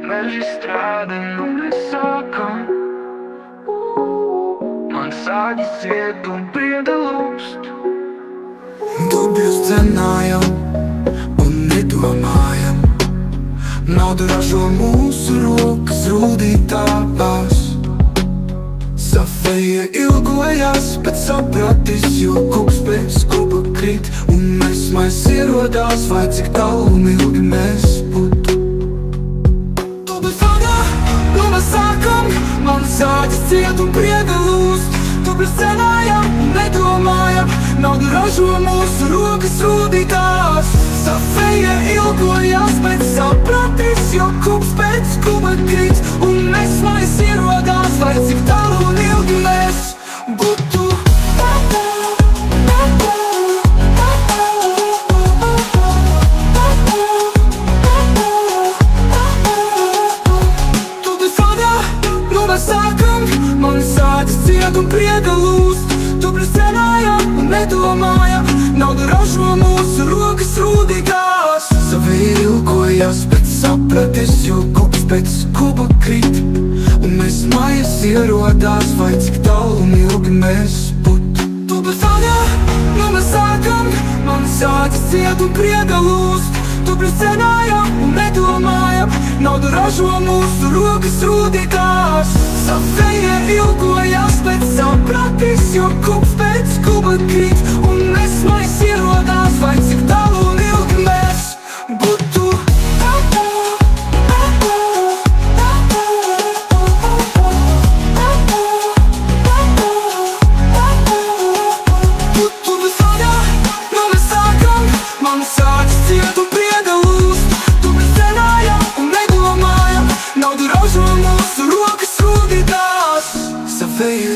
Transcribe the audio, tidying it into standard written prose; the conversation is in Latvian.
Meži strāda, nu mēs sākam. Man sāģis iet un prieda lūst. Dubļus dzenājam un nedomājam. Naudu ražo mūsu rokas rūdītavās. Safeja ilgojās, bet sapratis, jo kuks pēc kuba krīt. Un mēs mais ierodās, vai cik tālu un ilgi mēs būtu. Tubļu nu mēs sākam, man sāģis ciet un prieda lūst. Tubļus cenājam un nedomājam, naudu ražo mūsu rokas rūdītās. Safeja ilgojās, bet sapratis, jo kuks pēc kuba krīt. Un mēs mais ierodās, vai cik tālu un ilgi mēs būtu. Man sāģis ciet un prieda lūst. Tubļus cenājam un nedomājam, naudu ražo mūsu rokas rūdītās. Savēja ilgojās, bet sapratis, jo kuks pēc kuba krīt. Un mēs mājas ierodās, vai cik tālu un ilgi mēs būtu. Tubļu nu mēs sākam, man sāģis ciet un prieda lūst. Tubļus cenājam un nedomājam, naudu ražo mūsu rokas rūdītās. Safeja ilgojās, bet sapratis, jo kuks pēc kuba krīt. Un mēs mais ierodās, vai cik tālu un ilgi mēs būtu. Nu mēs sākam, man sāģis ciet un prieda lūst. Tubļus cenājam un nedomājam, naudu ražo mūsu rokas rūdītās. Safeja